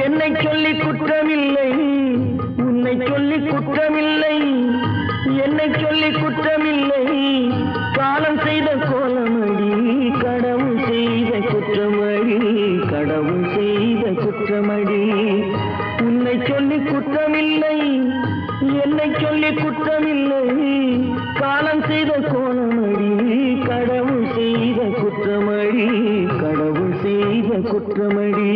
என்னை சொல்லி குற்றமில்லை, உன்னை சொல்லி குற்றமில்லை, என்னை சொல்லி குற்றமில்லை, காலம் செய்த கோலமடி, கடவுள் செய்த குற்றமடி, கடவுள் செய்த குற்றமடி. உன்னை சொல்லி குற்றமில்லை, என்னை சொல்லி குற்றமில்லை, காலம் செய்த கோலமடி, கடவுள் செய்த குற்றமடி, கடவுள் செய்த குற்றமடி.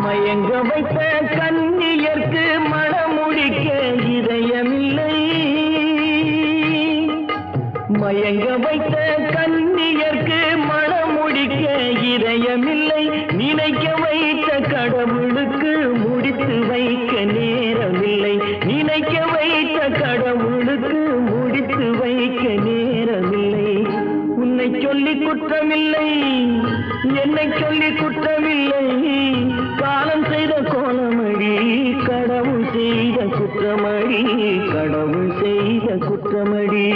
மயங்க வைத்த கன்னியர்க்கு மணமுடிக்க இதயமில்லை, மயங்க வைத்த கன்னியர்க்கு மணமுடிக்க இதயமில்லை, நினைக்க வைத்த கடவுளுக்கு முடித்து வைக்க நேரமில்லை, நினைக்க வைத்த கடவுளுக்கு முடித்து வைக்க நேரமில்லை. உன்னை சொல்லி குற்றமில்லை, என்னை சொல்லி குற்றமில்லை, காலம் செய்த கோலமடி, கடவுள் செய்த குற்றமடி, கடவுள் செய்த குற்றமடி.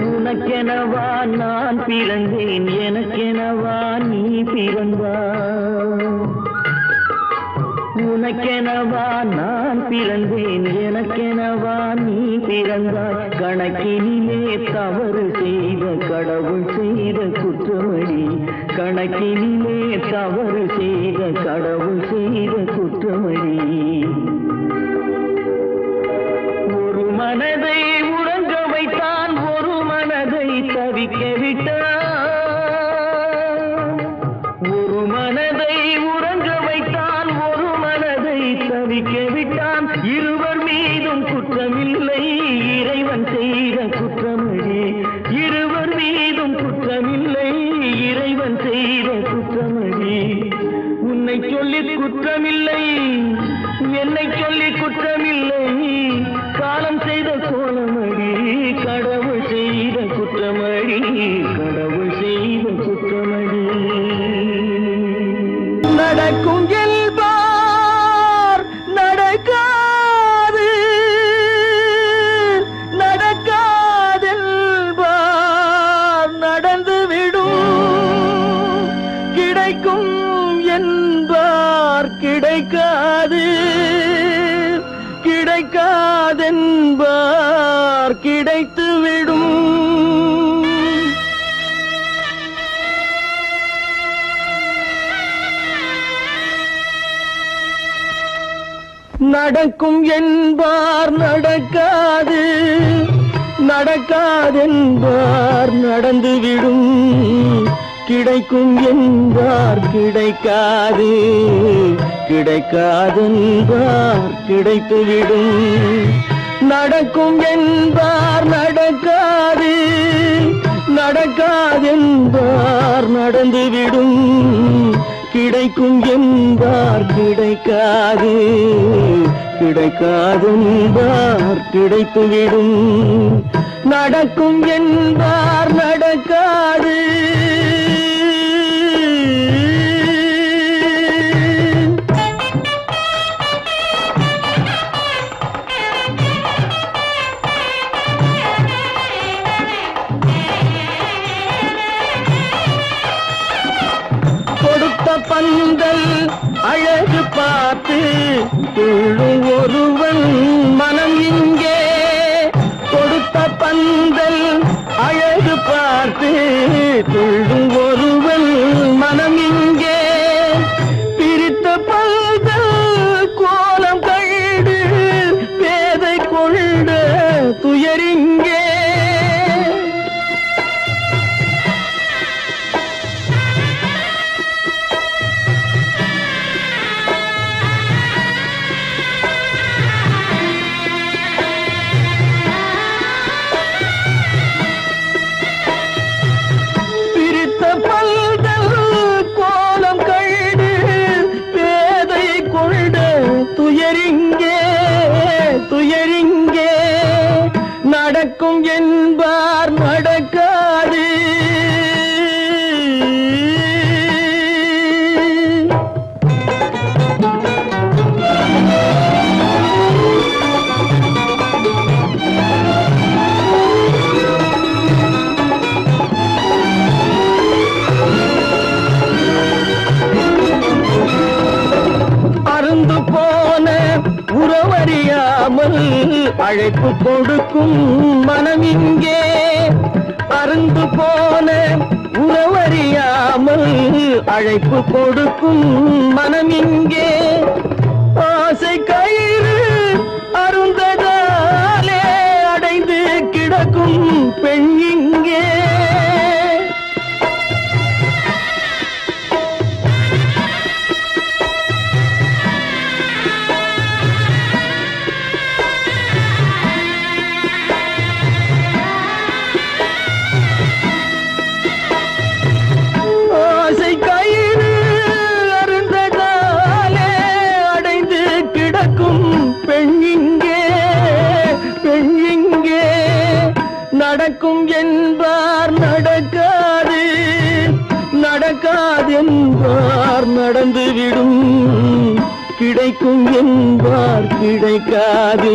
உனக்கெனவா நான் பிறந்தேன், எனக்கெனவா நீ பிறந்தாய், உனக்கெனவா நான் பிறந்தேன், எனக்கெனவா நீ பிறந்தாய், கணக்கினிலே தவறு செய்த கடவுள் செய்த குற்றமடி, கணக்கினிலே தவறு செய்த கடவுள் செய்த குற்றமடி. ஒரு மனதை உறங்க வைத்தான், ஒரு மனதை தவிக்க விட்டான், ஒரு மனதை உறங்க வைத்தான், ஒரு மனதை தவிக்க விட்டான். இருவர் மீதும் குற்றமில்லை, இறைவன் செய்த குற்றமடி, இருவர் மீதும் குற்றமில்லை, இறைவன் செய்த குற்றமடி. உன்னை சொல்லி குற்றமில்லை, என்னை சொல்லி குற்றமில்லை, காலம் செய்த கோலமடி, கடவுள் செய்த குற்றமடி, கடவுள் செய்த குற்றமடி. நடக்கும் என்பார் நடக்காது, நடக்காதென்பார் நடந்துவிடும், கிடைக்கும் என்பார் கிடைக்காது, கிடைக்காதென்பார் கிடைத்துவிடும். நடக்கும் என்பார் நடக்காது, நடக்காதென்பார் நடந்துவிடும், கிடைக்கும் என்பார் கிடைக்காது, கிடைக்காதென்பார் கிடைத்துவிடும். நடக்கும் என்பார் நடக்காது, நடக்காதென்பார் நடந்துவிடும், கிடைக்கும் என்பார் கிடைக்காது, கிடைக்காதென்பார் கிடைத்துவிடும். நடக்கும் என்பார் நடக்காது. கொடுத்த பந்தல் அழகு பார்த்து துள்ளும் ஒருவன் மனம் இங்கே, கொடுத்த பந்தல் அழகு பார்த்து துள்ளும் ஒருவன் மனம் இங்கே, பிரித்த பந்தல் கோலம் கண்டு பேதை கொண்ட துயரிங்கே. நடக்காது. அருந்து போன உறவறியாமல் அழைப்பு கொடுக்கும் மனம் இங்கே. அருந்து போன உறவறியாமல் அழைப்பு கொடுக்கும் மனம் இங்கே. ஆசை கயிறு அருந்ததாலே அடைந்து கிடக்கும் பெண் இங்கே. நடக்கும் என்பார் நடக்காது, நடக்காது என்பார் நடந்துவிடும். கிடைக்கும் என்பார் கிடைக்காது,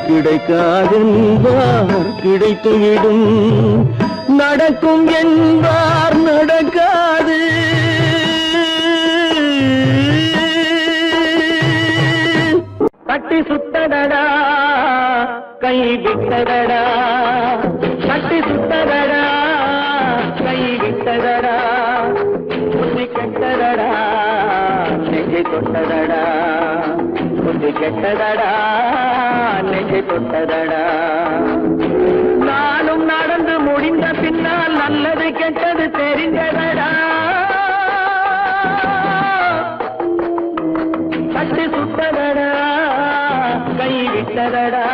கிடைக்காது என்பார் கிடைத்துவிடும். நடக்கும் என்பார் நடக்காது. கட்டி சுத்தடடா கை விட்டதடா, கட்டி சுத்ததடா கை விட்டதடா. புத்தி கெட்டதடா நெஞ்சை தொட்டதடா, புத்தி கெட்டதடா நெஞ்சை தொட்டதடா. நானும் நடந்து முடிந்த பின்னால் நல்லது கெட்டது தெரிந்ததடா. கட்டி சுத்ததடா கை விட்டதடா,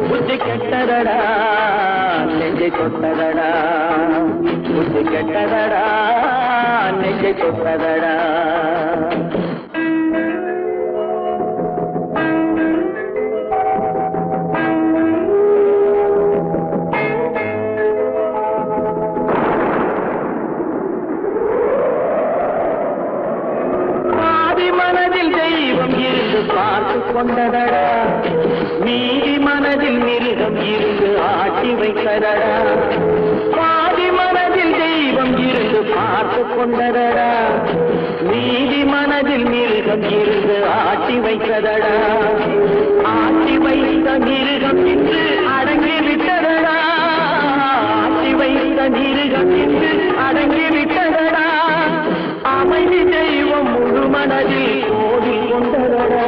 புத்தி கெட்டதடா நெஞ்சை தொட்டதடா, புத்தி கெட்டதடா நெஞ்சை தொட்டதடா. மனதில் தெய்வம் இருந்து பார்த்து கொண்டதடா, நீதி மனதில் மிருகம் இருந்து ஆட்டி வைத்ததடா. பாதி மனதில் தெய்வம் இருந்து பார்த்து கொண்டதடா, நீதி மனதில் மிருகம் இருந்து ஆட்டி வைத்ததடா. ஆட்டி வைத்த மிருகம் இன்று அடங்கி விட்டதடா, ஆட்டி வைத்த மிருகம் இன்று அடங்கி விட்டதடா. அமைதி தெய்வம் முழு மனதில் கோடி கொண்டதடா.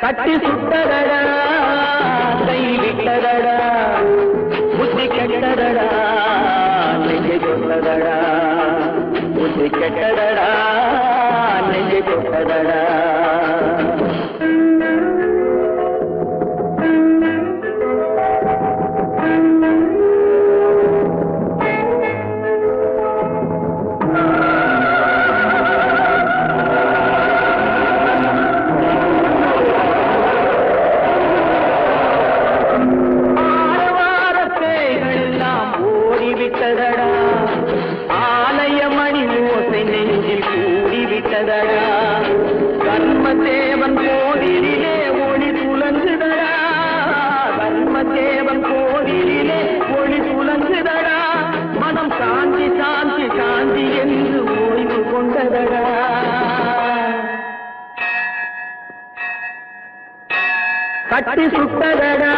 கட்டி சுட்டதடா கை விட்டதடா, புத்தி கெட்டதடா நெஞ்சை தொட்டதடா, புத்தி கெட்டதடா நெஞ்சை தொட்டதடா. கர்மதேவன் கோவிலிலே ஒளி துலங்குதடா, கர்மதேவன் கோவிலிலே ஒளி துலங்குதடா. மனம் சாந்தி சாந்தி சாந்தி என்று ஓய்வு கொண்டதடா. கட்டி சுட்டதடா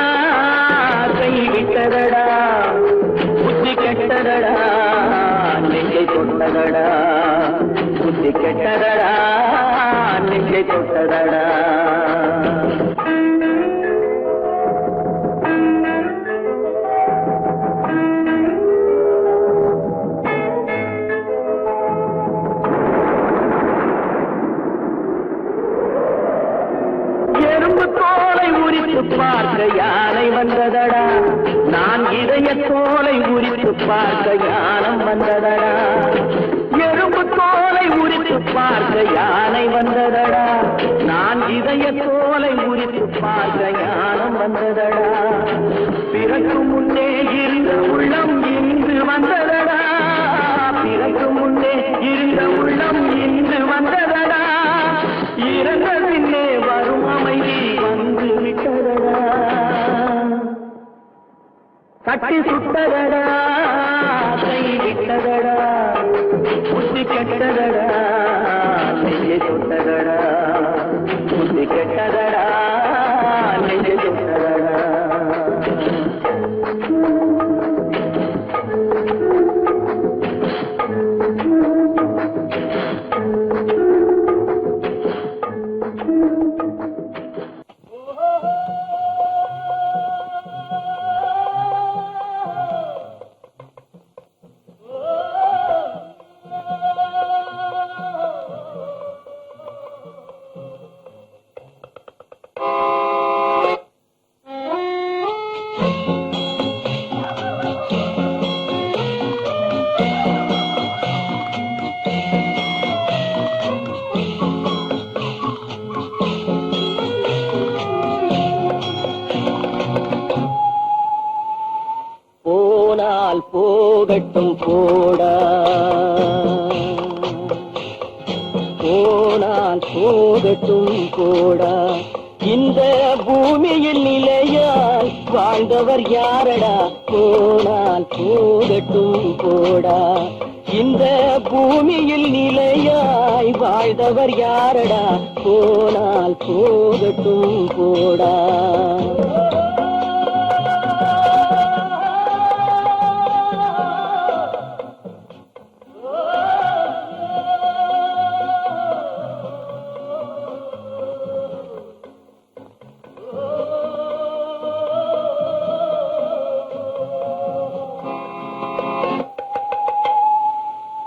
கை விட்டதடா, புத்தி கெட்டதடா நெஞ்சை தொட்டதடா, புத்தி கெட்டதடா நெஞ்சை தொட்டதடா. எறும்பு தோலை உரித்து பார்க்க யானை வந்ததடா, நான் இதய தோலை உரித்து பார்க்க யானம் வந்ததடா. எறும்பு தோலை உரித்து பார்க்க யானை வந்ததடா, நான் இதய தோலை உரித்து பார்க்க யானம் வந்ததடா. பிறகு முன்னே இருந்த உள்ளம் இன்று வந்ததடா, பிறகு முன்னே இருந்த உள்ளம் இன்று வந்ததடா. இறந்த பின்னே வரும் அமைதி வந்து விட்டதடா. கட்டி சுட்டதடா, கை விட்டதடா, புத்தி கெட்டதடா, நெஞ்சை தொட்டதடா, புத்தி கெட்டதடா, நெஞ்சை தொட்டதடா. போனால் போகட்டும் போடா, போனால் போகட்டும் போடா. இந்த பூமியில் நிலையால் வாழ்ந்தவர் யாரடா, போனால் போகட்டும் போடா. இந்த பூமியில் நிலையாய் வாழ்ந்தவர் யாரடா, போனால் போகட்டும் போடா.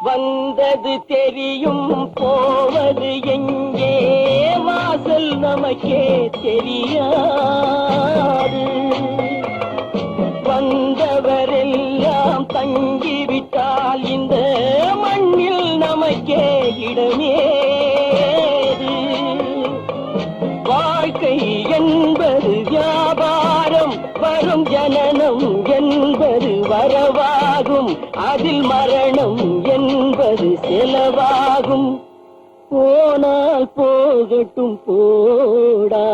வந்தது தெரியும் போவது எங்கே, வாசல் நமக்கே தெரியாது. வந்தவரெல்லாம் தங்கிவிட்டால் இந்த மண்ணில் நமக்கே இடமேது. வாழ்க்கை என்பது வியாபாரம், வரும் ஜனனம் என்பது வரவாகும், அதில் மரணம் என்பது செலவாகும். போனால் போகட்டும் போடா,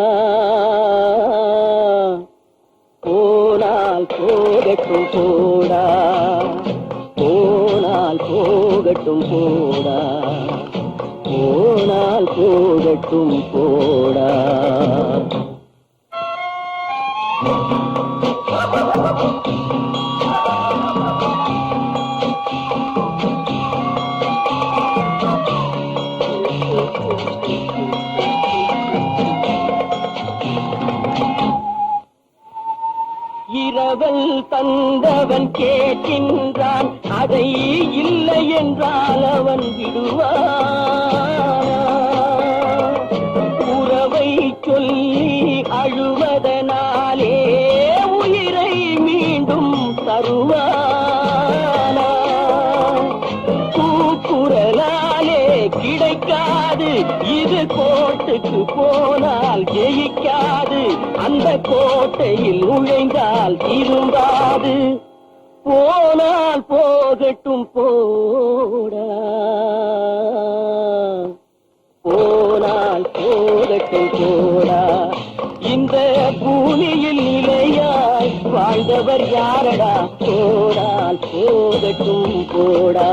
போனால் போகட்டும் போடா, போனால் போகட்டும் போடா, போனால் போகட்டும் போடா. இரவல் தந்தவன் கேட்கின்றான், அதை இல்லை என்றால் அவன் விடுவான். உறவை சொல்லி அழுவதனாலே உயிரை மீண்டும் தருவானா. கூக்குரலாலே கிடைக்காது, இது கோட்டுக்கு போனால் ஜெயிக்காது. அந்த கோட்டையில் நுழைந்தால் திரும்பாது. போனால் போகட்டும் போடா, போனால் போகட்டும் போடா. இந்த பூமியில் நிலையாய் வாழ்ந்தவர் யாரடா, போனால் போகட்டும் போடா.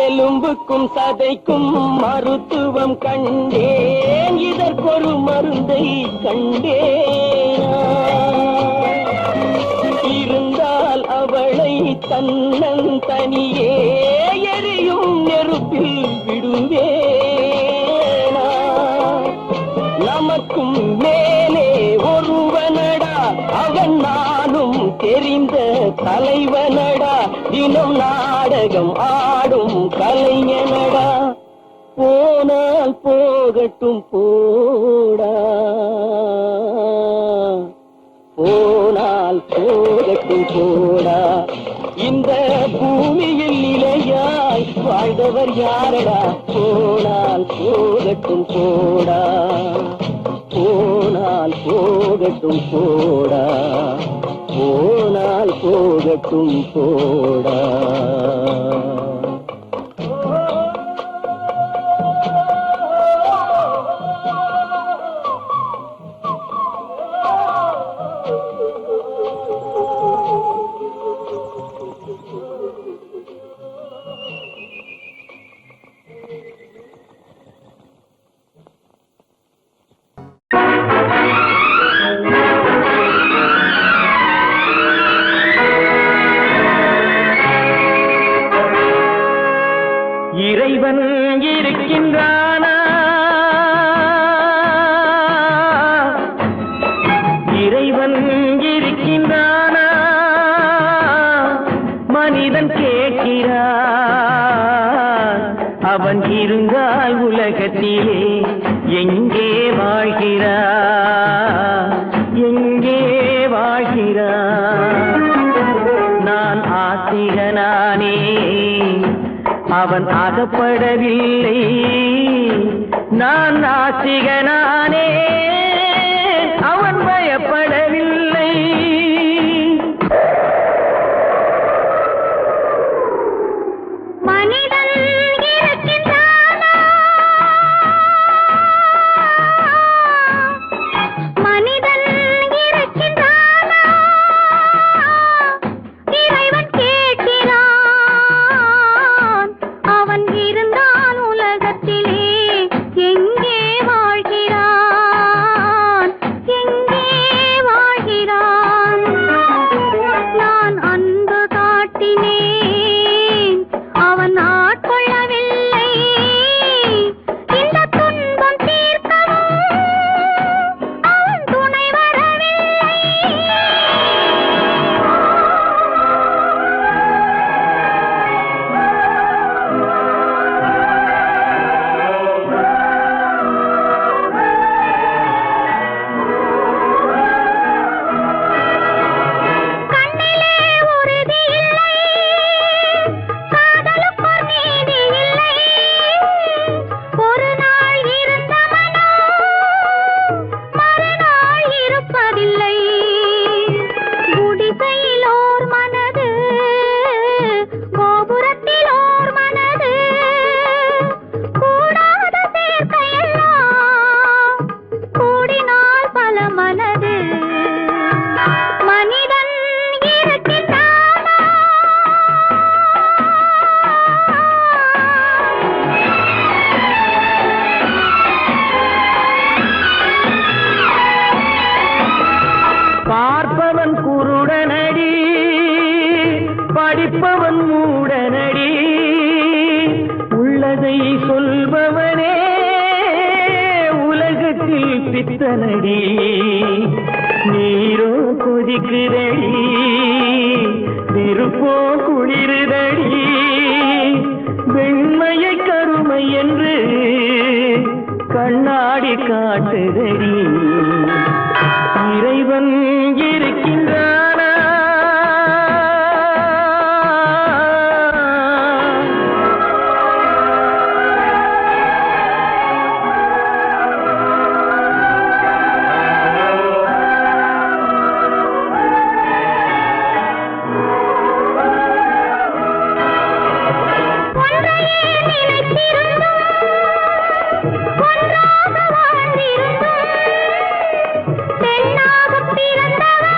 எலும்புக்கும் சதைக்கும் மருத்துவம் கண்டேன், இதற்கொரு மருந்தை கண்டேன். இருந்தால் அவளை தன்னந்தனியே எரியும் நெருப்பில் விடுவேனா. நமக்கும் மேலே தெரிந்த தலைவனடா, தினம் நாடகம் ஆடும் கலைஞனடா. போனால் போகட்டும் போடா, போனால் போகட்டும் போடா. இந்த பூமியில் நிலையாய் வாழ்ந்தவர் யாரடா? போனால் போகட்டும் போடா, போனால் போகட்டும் போடா, போனால் போகட்டும் போடா. இறைவன் இருக்கின்றானா? இறைவன் இருக்கின்றானா? மனிதன் கேட்கிறான். அவன் இருந்தால் உலகத்திலே எங்கே வாழ்கிறான்? எங்கே வாழ்கிறான்? நான் ஆசிரியனானே, அவன் அகப்படவில்லை. நான் நாசிகனானே, அவன் பயப்படவில்லை. மனிதன் இருக்கின்றானா? மனிதன் இருக்கின்றானா? இறைவன் கேட்கிறான். அவன் இருந்தால் உலகத்திலே எங்கே வாழ்கிறான்? எங்கே வாழ்கிறான்? நான் அன்பு காட்டினேன், அவன் ஆட்கொள்ளவில்லை. இந்த துன்பம் தீர்க்கவும் அவன் துணை வரவில்லை. கண்ணிலே உறுதி இல்லை, காதலுக்கோர் நீதி இல்லை. ஒரு நாள் இருந்த மனம் மறுநாள் இருப்பதில்லை. குடிசையிலோர் மனது, கோபுரத்திலோர் மனது, கூடாத சேர்க்கையெல்லாம் கூடினால் பல மனது. மனிதன் இருக்கின்றானா? பார்ப்பவன் குருடனடி, படிப்பவன் மூடனடி. உள்ளதை சொல்பவனே உலகத்தில் பித்தனடி. நீரோ கொதிக்குதடி, நெருப்போ குளிருதடி. வெண்மையை கருமை என்று கண்ணாடி காட்டுதடி. இறைவன் இருக்கின்றானா? ஒன்றையே நினைத்திருந்தும் ஒன்றாக வாழ்ந்திருந்தும் பெண்ணாகப் பிறந்தவன்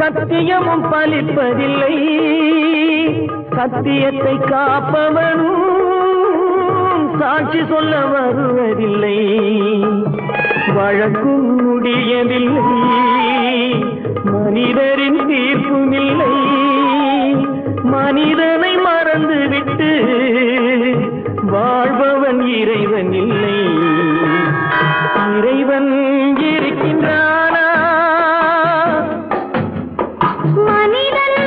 சத்தியமும் பலிப்பதில்லை, சத்தியத்தை காப்பவனும் சாட்சி சொல்ல வருவதில்லை. வழக்கும் முடியவில்லை, மனிதரின் தீர்ப்பும் இல்லை. மனிதனை மறந்துவிட்டு வாழ்பவன் இறைவன் இல்லை. இறைவன் இருக்கின்றானா? மனிதன்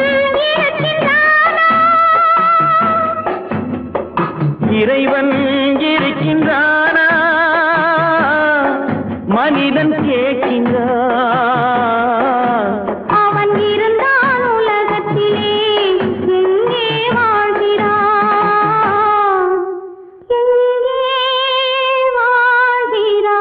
இருக்கின்றானா? இறைவன் இருக்கின்றானா? மனிதன் கேட்கின்றான். அவன் இருந்தான் உலகத்திலே, எங்கே வாழ்கிறான்? எங்கே வாழ்கிறான்?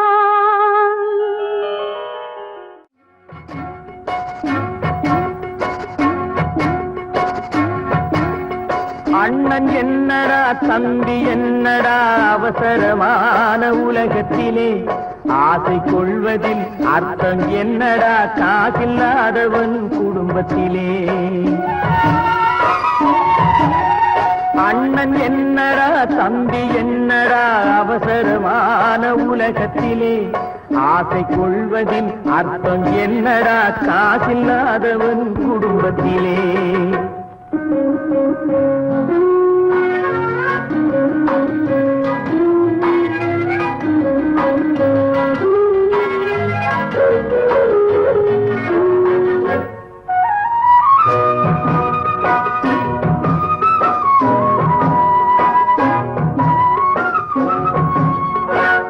அண்ணன் என்னடா தம்பி என்னடா அவசரமான உலகத்திலே, ஆசை கொள்வதில் அர்த்தம் என்னடா காசில்லாதவன் குடும்பத்திலே. அண்ணன் என்னடா தம்பி என்னடா அவசரமான உலகத்திலே, ஆசை கொள்வதில் அர்த்தம் என்னடா காசில்லாதவன் குடும்பத்திலே.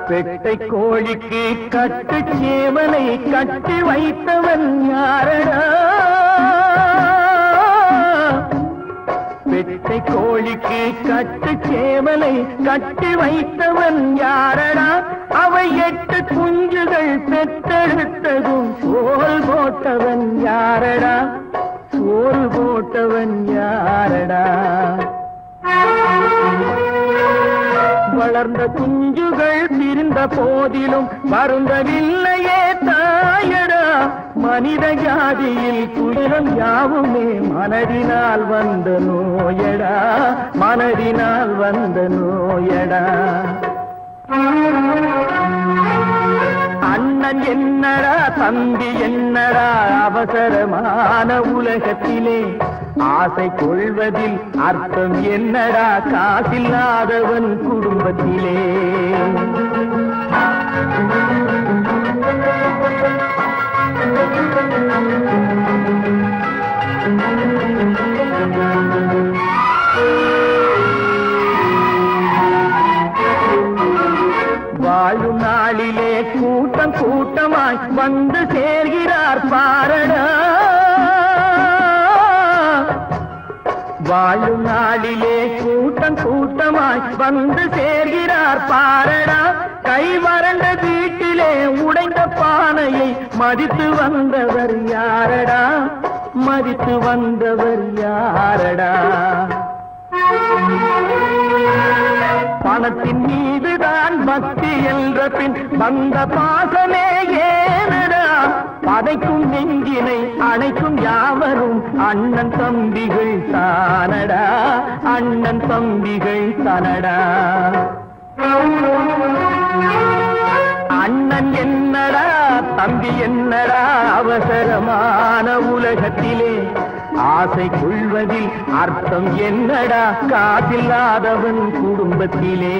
பெட்டை கோழிக்கு கட்டு சேவலை கட்டி வைத்தவன் யாரடா? பெட்டை கோழிக்கு கட்டு சேவலை கட்டி வைத்தவன் யாரடா? அவை 8 குஞ்சுகள் பெற்றெடுத்ததும் சோறு போட்டவன் யாரடா? சோறு போட்டவன் யாரடா? வளர்ந்த குஞ்சுகள் பிரிந்த போதிலும் வருந்தவில்லையே தாயடா. மனித ஜாதியில் துயரம் யாவுமே மனதினால் வந்த நோயடா, மனதினால் வந்த நோயடா. அண்ணன் என்னடா தம்பி என்னடா அவசரமான உலகத்திலே, ஆசை கொள்வதில் அர்த்தம் என்னடா காசில்லாதவன் குடும்பத்திலே. வாழும் நாளிலே கூட்டம் கூட்டமாய் வந்து சேர்கிறார் பாரடா. வாழும் நாளிலே கூட்டம் கூட்டமாய் வந்து சேர்கிறார் பாரடா. கை வறண்ட வீட்டிலே உடைந்த பானையை மதித்து வந்தவர் யாரடா? மதித்து வந்தவர் யாரடா? பணத்தின் மீதுதான் பக்தி என்ற பின் வந்த பாசமே ஏனடா? பதைக்கும் நெஞ்சினை அணைக்கும் யாவரும் அண்ணன் தம்பிகள் தானடா, அண்ணன் தம்பிகள் தானடா. அண்ணன் என்னடா தம்பி என்னடா அவசரமான உலகத்திலே, ஆசை கொள்வதில் அர்த்தம் என்னடா காசில்லாதவன் குடும்பத்திலே.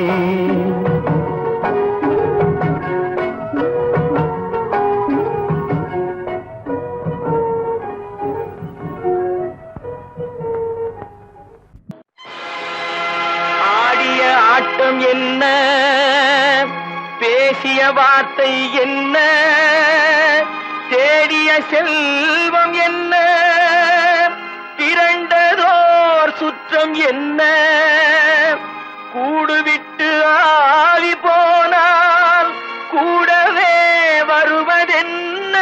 ஆடிய ஆட்டம் என்ன, பேசிய வார்த்தை என்ன, தேடிய செல்வம் என்ன, திரண்டதோர் சுற்றம் என்ன, கூடுவிட்டு ஆவி போனால் கூடவே வருவதென்ன.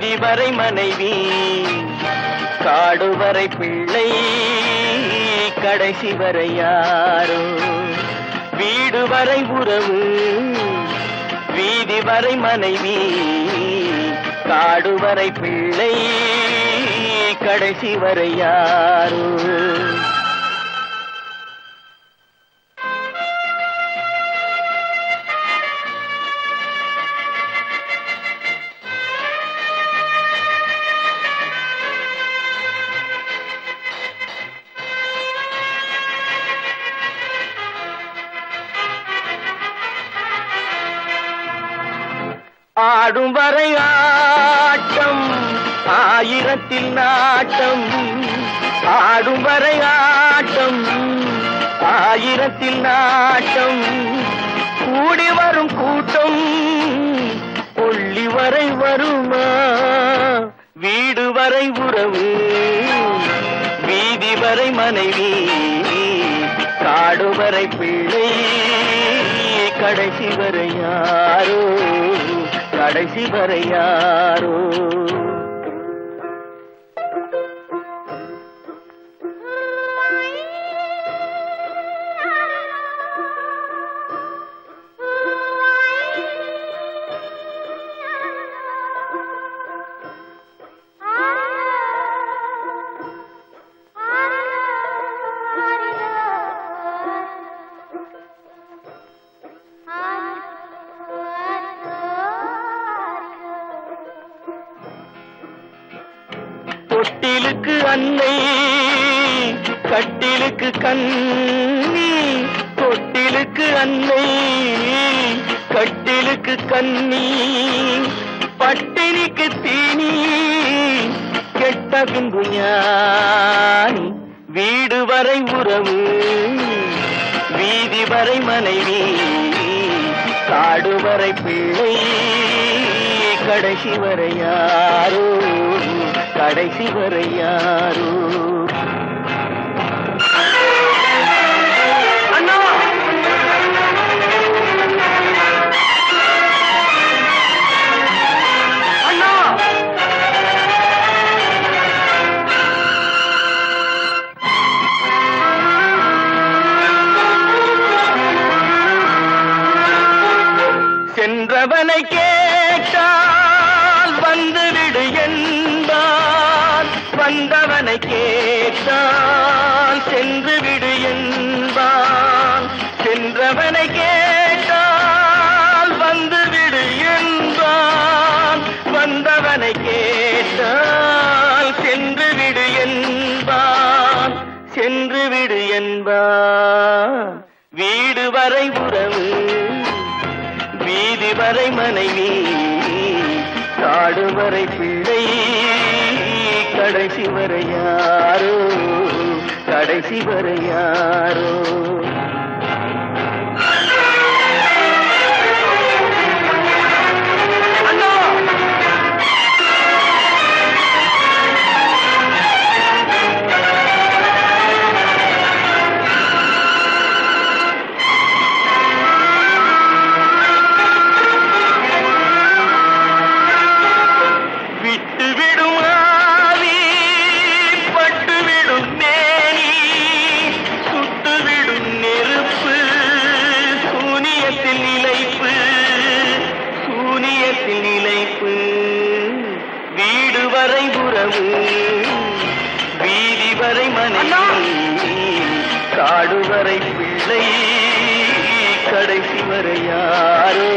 வீதி வரை மனைவி காடு வரை பிள்ளை கடைசி வரை யாரோ வீடு வரை உறவு வீதி வரை மனைவி காடு வரை பிள்ளை கடைசி வரை யாரோ ஆடும் வரை ஆட்டம் ஆயிரத்தில் நாட்டம் ஆடும் வரை ஆட்டம் ஆயிரத்தில் நாட்டம் கூடி வரும் கூட்டம் கொள்ளி வரை வருமா வீடு வரை உறவு வீதி வரை மனைவி காடு வரை பிள்ளை கடைசி வரை யாரோ கடைசி வரை யாரோ தொட்டிலுக்கு அன்னை கட்டிலுக்கு கண்ணி தொட்டிலுக்கு அன்னை கட்டிலுக்கு கண்ணி பட்டினிக்கு தீனி கெட்ட பின்பு ஞானி வீடு வரை உறவு வீதி வரை மனைவி காடு வரை பிள்ளை கடைசி வரை யாரோ கடைசி வரை யாரோ அண்ணா அண்ணா சென்றவனை கேட்டால் வந்துவிடு என்பான் வந்தவனை கேட்டால் சென்று விடு என்பான் சென்றவனை கேட்டால் வந்துவிடு என்பான் வந்தவனை கேட்டால் சென்று விடு என்பான் சென்று விடு என்பான் வீடு வரை உறவு வீதி வரை மனைவி காடு வரை பிள்ளை கடைசி வரை யாரோ கடைசி வரை யாரோ வீடு வரை உறவு வீதி வரை மனைவி காடு வரை பிள்ளை கடைசி வரை யாரோ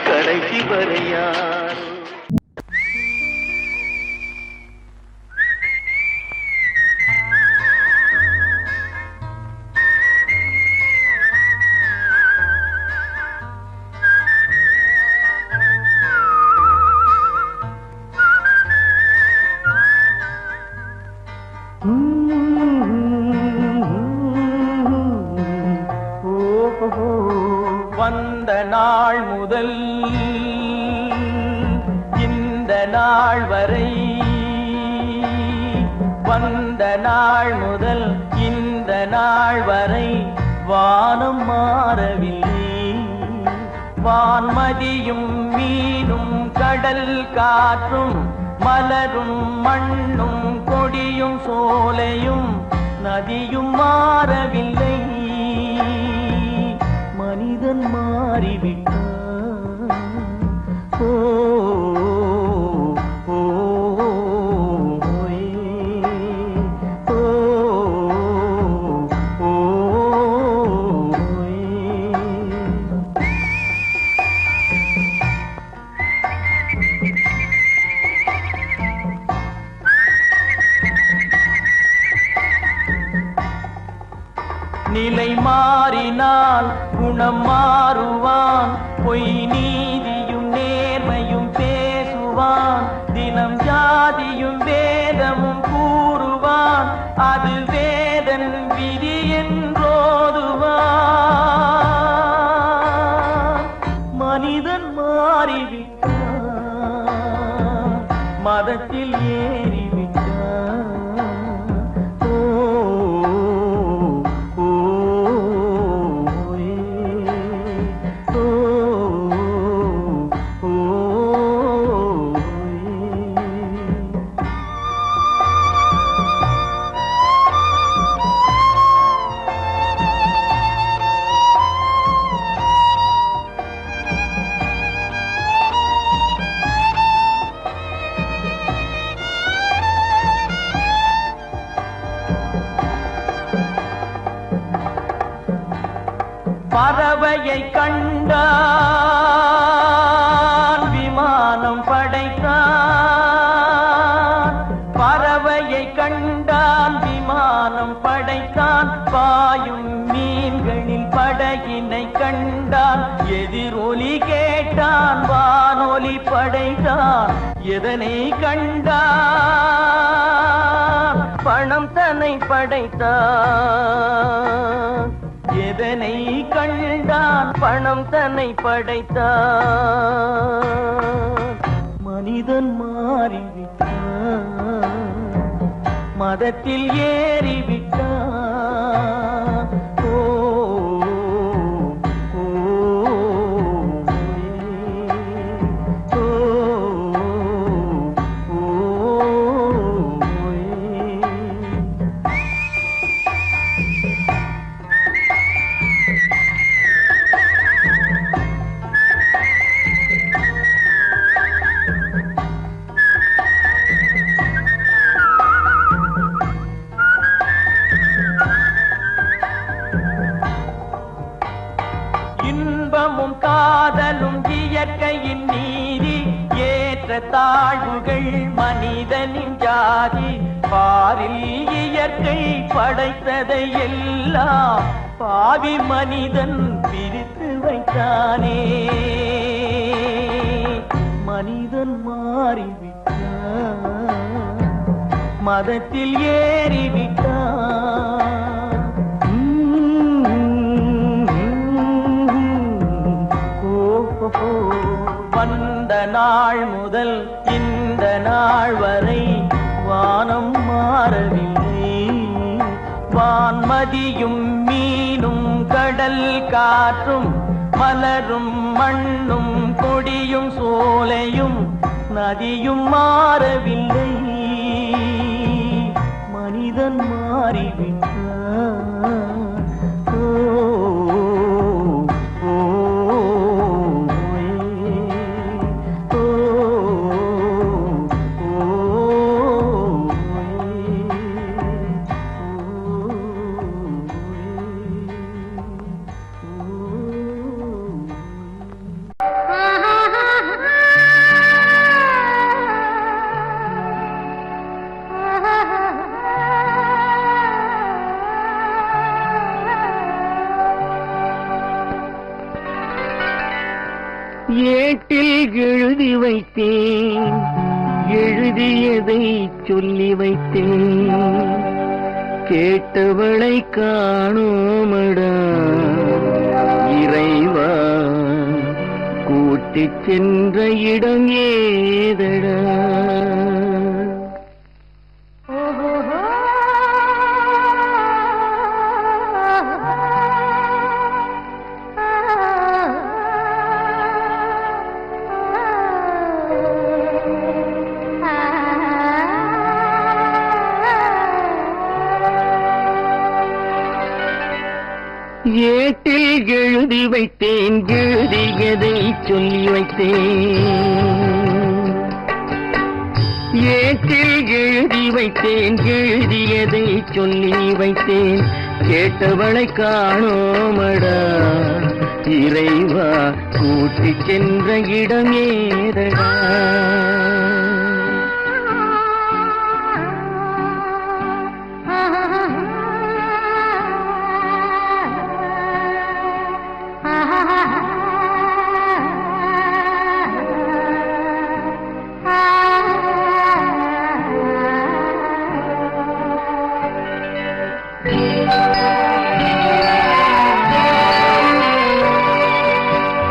கடைசி வரை யாரோ வந்த நாள் முதல் இந்த நாள் வரை வந்த நாள் முதல் இந்த நாள் வரை வானம் மாறவில்லை வான்மதியும் மீனும் கடல் காற்றும் மலரும் மண்ணும் கொடியும் சோலையும் நதியும் மாறவில்லை, மனிதன் மாறிவிட்டான். ஓ ஓ நிலை மாறினால் குணம் மாறுவான், பொய் நீதியும் நேர்மையும் பேசுவான், தினம் ஜாதியும் வேதமும் கூறுவான், அது வேதன் விதி என்றோதுவான். மனிதன் மாறிவிட்டான், மதத்தில் ஏறிவிட்டான். பறவையை கண்டான் விமானம் படைத்தான், பறவையை கண்டான் விமானம் படைத்தான், பாயும் மீன்களில் படகினை கண்டான், எதிரொலி கேட்டான் வானொலி படைத்தான். எதனை கண்டான்? பணம் தன்னை படைத்தான். எதனை கண்டான்? பணம் தன்னை படைத்தான். மனிதன் மாறிவிட்டான், மதத்தில் ஏறிவிட்டான். ஓ ஓ ஓ ஓ இன்பமும் காதலும் இயற்கையின் நீதி, ஏற்ற தாழ்வுகள் மனிதனின் ஜாதி. பாரில் இயற்கை படைத்ததை எல்லாம் பாவி மனிதன் பிரித்து வைத்தானே. மனிதன் மாறிவிட்டான், மதத்தில் ஏறிவிட்டான். வந்த நாள் முதல் இந்த நாள் வரை வானம் மாறவில்லை, வான்மதியும் மீனும் கடல் காற்றும் மலரும் மண்ணும் கொடியும் சோலையும் நதியும் மாறவில்லை, மனிதன் மாறிவிட்டான். ஏட்டில் எழுதி வைத்தேன், எழுதியதை சொல்லி வைத்தேன், கேட்டவளை காணோமடா இறைவா, கூட்டிச் சென்ற இடம் ஏதடா. ஏட்டில் எழுதி வைத்தேன் எழுதியதை சொல்லி வைத்தேன். ஏட்டில் எழுதி வைத்தேன் எழுதியதை சொல்லி வைத்தேன். கேட்டவளை காணோமடா இறைவா, கூட்டிச் சென்ற இடம் ஏதடா.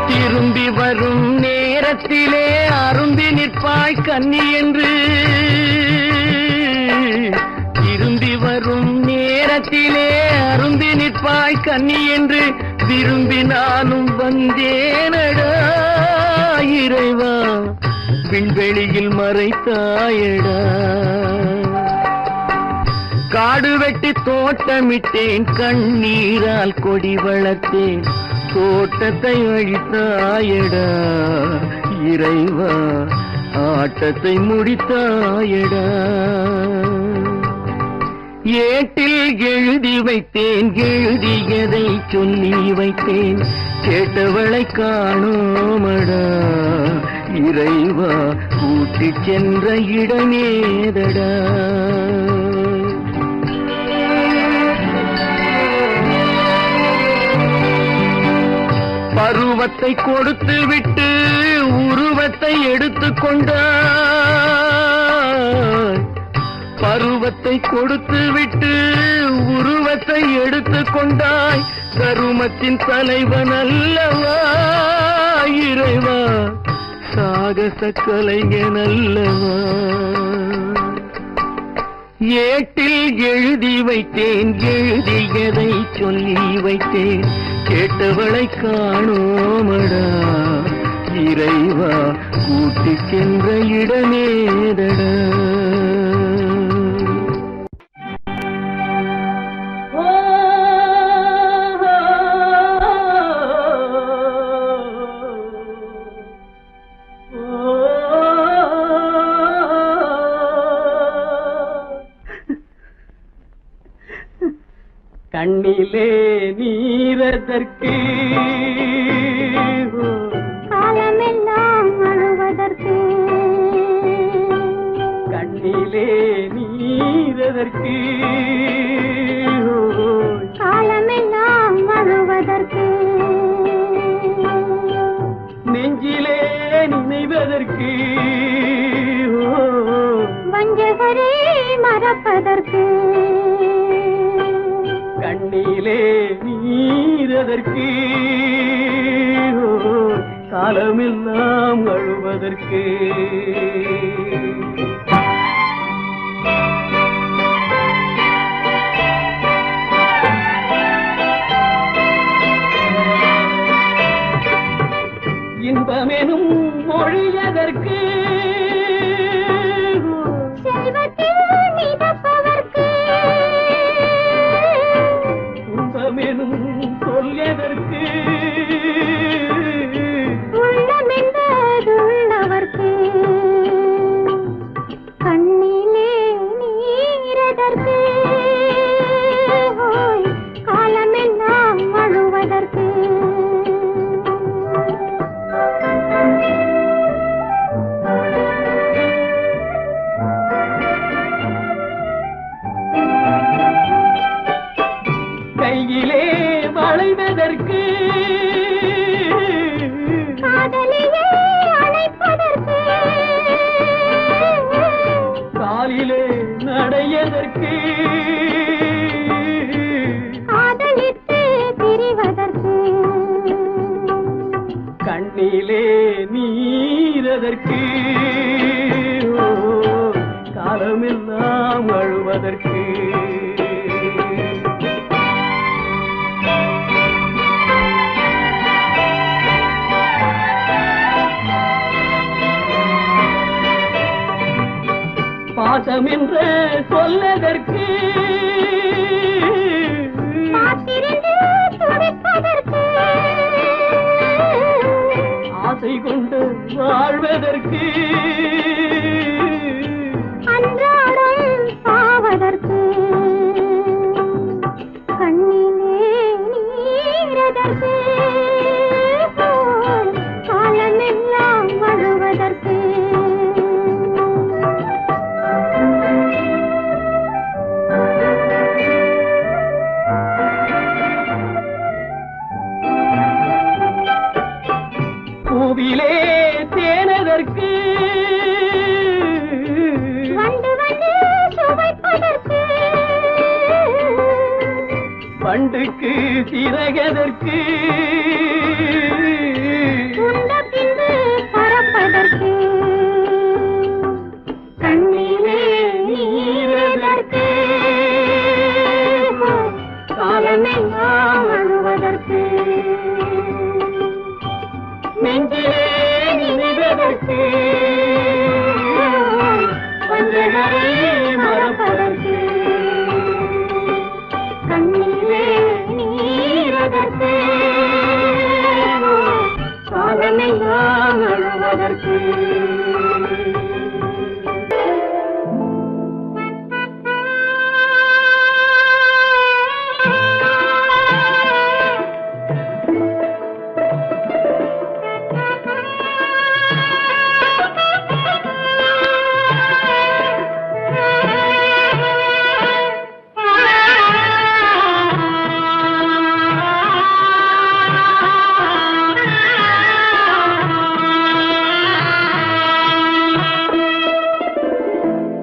திரும்பி வரும் நேரத்திலே அரும்பி நிற்பாய் கன்னி என்று. திரும்பி வரும் நேரத்திலே அரும்பி நிற்பாய் கன்னி என்று விரும்பி நானும் வந்தேனடா இறைவா, விண்வெளியில் மறைத்தாயடா. காடு வெட்டி தோட்டமிட்டேன், கண்ணீரால் கொடி வளர்த்தேன், தோட்டத்தை அழித்தாயடா இறைவா, ஆட்டத்தை முடித்தாயடா. ஏட்டில் எழுதி வைத்தேன் எழுதியதை சொல்லி வைத்தேன். கேட்டவளை காணோமடா இறைவா, கூட்டிச் சென்ற இடமேதடா. பருவத்தை கொடுத்து விட்டு உருவத்தை எடுத்துக் கொண்டாய். பருவத்தை கொடுத்து விட்டு உருவத்தை எடுத்துக் கொண்டாய். கருமத்தின் தலைவன் அல்லவா இறைவா, சாகச கலைஞன் அல்லவா. ஏட்டில் எழுதி வைத்தேன் எழுதியதை சொல்லி வைத்தேன். கேட்டவளை காணோமடா இறைவா, கூட்டிச் சென்ற இடமேதடா. கண்ணிலே நீரதற்கு காலமெல்லாம் அழுவதற்கு. கண்ணிலே நீரதற்கு காலமெல்லாம் அழுவதற்கு. நெஞ்சிலே நினைவதற்கு வஞ்சகரே மறப்பதற்கு. கண்ணிலே நீரதற்கு காலமெல்லாம் அழுவதற்கு. இன்பமெனும் மொழியதற்கு செல்வத்தில் மிதப்பதற்கு. துன்பமெனும் சொல்லியதற்கு உள்ளமென்பதுள்ளவர்க்கு. கண்ணிலே நீரதற்கு காலமெல்லாம் அழுவதற்கு. கையிலே வளைவதற்கு காதலியே அழைப்பதற்கு. காலிலே நடையதற்கு காதலித்து பிரிவதற்கு. கண்ணிலே நீரதற்கு காலமெல்லாம் அழுவதற்கு. பாசம் என்று சொல்லதற்கு காத்திருந்து துடி வாழ்வதற்கு அன்றாடம் சாவதற்கு கண்ணிலே நீரதற்கு காலமெல்லாம் வாழுவதற்கு பூவிலே தேனதற்கு வந்து வந்து சுவைப்பதற்கு பண்டுக்கு சிறகதற்கு உண்ட பின்பு பறப்பதற்கு கண்ணிலே நீரதற்கு காலமெல்லாம் வாழுவதற்கு நெஞ்சிலே நினைவதற்கு பஞ்சகரை மறப்பதற்கு கண்ணிலே நீரதற்கு காலமெல்லாம் அழுவதற்கு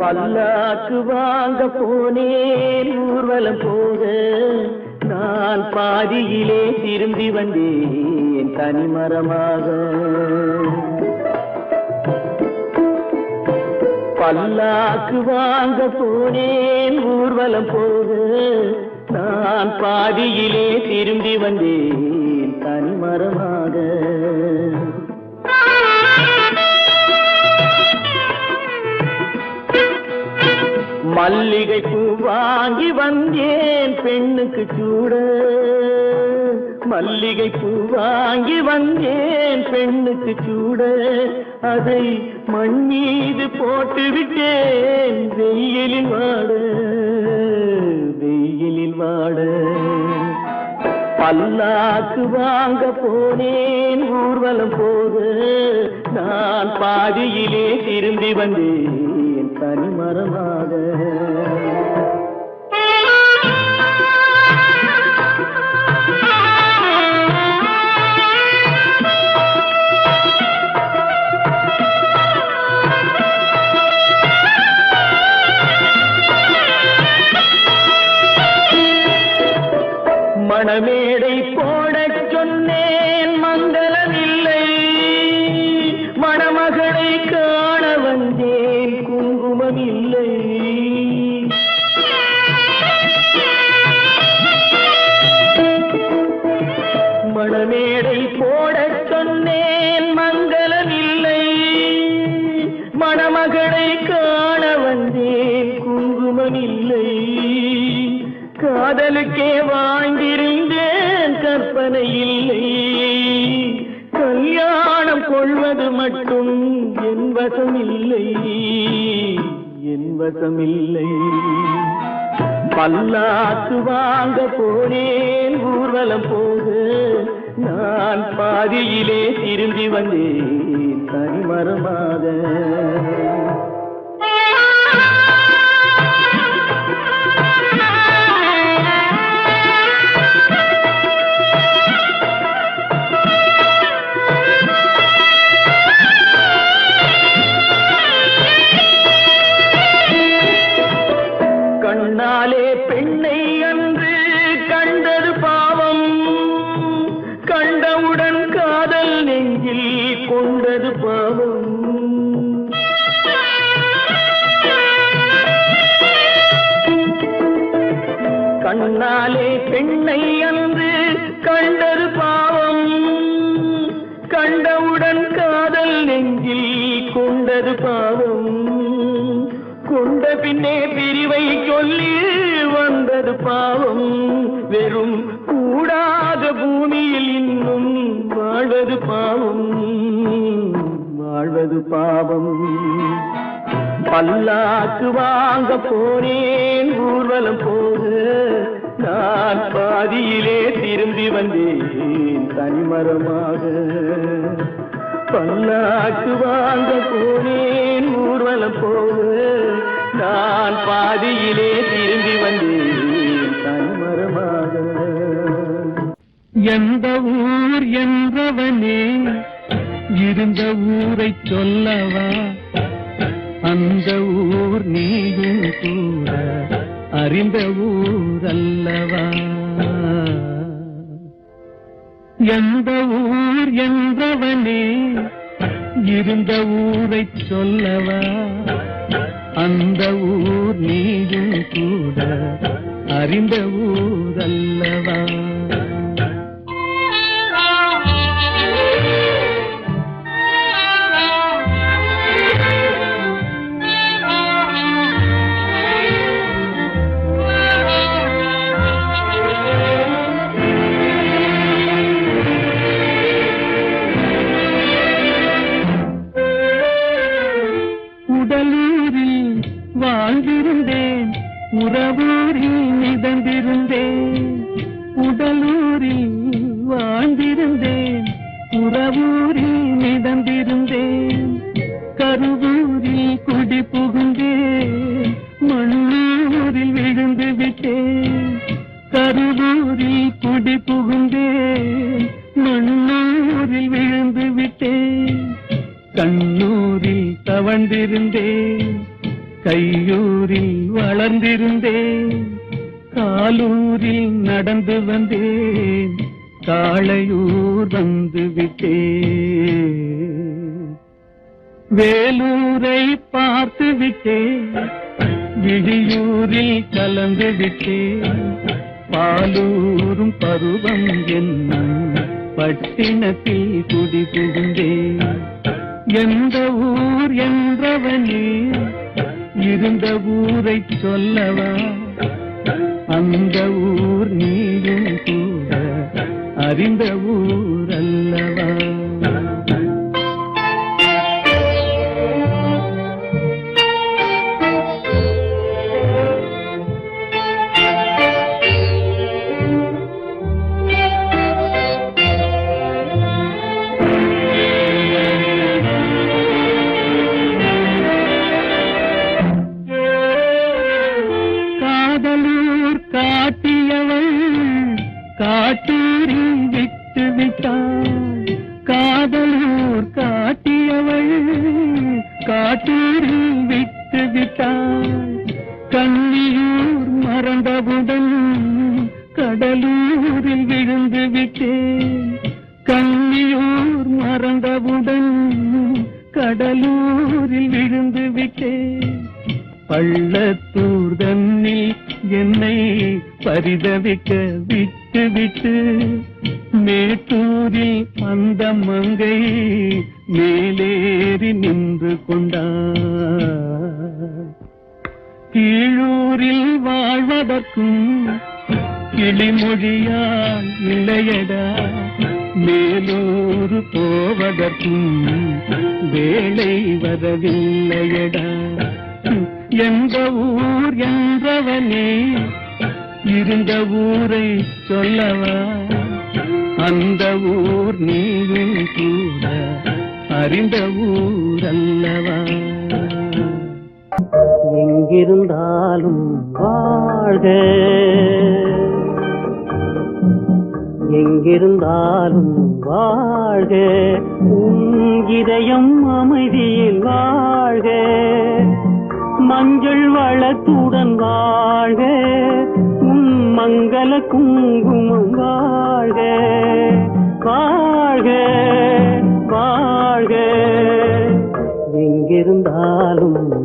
பல்லாக்கு வாங்க போனேன் ஊர்வலம் போக நான் பாதியிலே திரும்பி வந்தேன் தனிமரமாக பல்லாக்கு வாங்க போனேன் ஊர்வலம் போக நான் பாதியிலே திரும்பி வந்தேன் தனிமரமாக மல்லிகை பூ வாங்கி வந்தேன் பெண்ணுக்கு சூட மல்லிகை பூ வாங்கி வந்தேன் பெண்ணுக்கு சூட அதை மண் மீது போட்டு விட்டேன் வெயிலில் வாட பல்லாக்கு வாங்க போனேன் ஊர்வலம் போக நான் பாதியிலே திரும்பி வந்தேன் தனிமரமாக மணமேடை போடச் சொன்னேன் மங்களமில்லை மணமகளை காண வந்தேன் குங்குமமில்லை மணமேடை போடச் சொன்னேன் மங்களமில்லை மணமகளை காண வந்தேன் குங்குமமில்லை காதலுக்கே வாழ்ந்திருந்தேன் கற்பனை இல்லை கல்யாணம் கொள்வது மட்டும் என் வசமில்லை பல்லாக்கு வாங்க போனேன் ஊர்வலம் போக நான் பாதியிலே திரும்பி வந்தேன் தனிமரமாக கண்ணாலே பெண்ணை அன்று கண்டது பாவம் கண்டவுடன் காதல் நெஞ்சில் கொண்டது பாவம் கண்ணாலே பெண்ணை அன்று கண்டது பாவம் கண்டவுடன் காதல் நெஞ்சில் கொண்டது பாவம் கொண்ட பின்னே பிரிவை சொல்லி வந்தது பாவம் வெறும் கூடாத பூமியில் இன்னும் வாழ்வது பாவம் வாழ்வது பாவம். பல்லாக்கு வாங்க போனேன் ஊர்வலம் போது, நான் பாதியிலே திரும்பி வந்தேன் தனிமரமாக. பல்லாக்கு வாங்க போனேன் ஊர்வலம் போது, நான் பாதியிலே திரும்பி வந்தேன் தனிமரமாக. எந்த ஊர் என்றவனே இருந்த ஊரை சொல்லவா, அந்த ஊர் நீயும் கூட அறிந்த ஊர் அல்லவா. எந்த ஊர் என்றவனே இருந்த ஊரை சொல்லவா, அந்த ஊர் நீயும் கூட அறிந்த ஊர் அல்லவா. உடலூரில் வாழ்ந்திருந்தேன், உறவூரில் மிதந்திருந்தேன். உடலூரில் வாழ்ந்திருந்தேன், உறவூரில் மிதந்திருந்தேன். கருவூரில் குடி புகுந்தேன், மண்ணூரில் விழுந்து விட்டேன். கருவூரில் குடி புகுந்தேன், மண்ணூரில் விழுந்து விட்டேன். கண்ணூரில் தவழ்ந்திருந்தேன், கையூரில் வளர்ந்திருந்தேன். காலூரில் நடந்து வந்தேன், காளையூர் வந்து விட்டேன். வேலூரை பார்த்து விட்டேன், விழியூரில் கலந்து விட்டேன். பாலூரும் பருவம் என்னும் பட்டினத்தில் குடி புகுந்தேன். எந்த ஊர் என்றவனே இருந்த ஊரை சொல்லவா, அந்த ஊர் நீயும் கூட அறிந்த ஊர் அல்லவா. காதலூர் காட்டியவள் காட்டூரில் விட்டு விட்டாள். காதலூர் காட்டியவள் காட்டூரில் விட்டு விட்டாள். கண்ணியூர் மறந்தவுடன் கடலூரில் விழுந்து விட்டேன். கண்ணியூர் மறந்தவுடன் கடலூரில் விழுந்து விட்டேன். பள்ளத்தூர் தன்னில் என்னை பரிதவிக்க விட்டு விட்டு மேட்டூரில் அந்த மங்கை மேலேறி நின்று கொண்டார். கீழூரில் வாழ்வதற்கும் கிளிமொழியால் இல்லையடா, மேலூர் போவதற்கும் வேலை வரவில்லையடா. எந்த ஊர் என்றவனே இருந்த ஊரை சொல்லவா, அந்த ஊர் நீயும் கூட அறிந்த ஊர் அல்லவா. எங்கிருந்தாலும் வாழ்க, எங்கிருந்தாலும் வாழ்க, உன் இதயம் அமைதியில் வாழ்க. மஞ்சள் வளத்துடன் வாழ்க, உன் மங்கள குங்குமம் வாழ்க. வாழ்க வாழ்க, எங்கிருந்தாலும்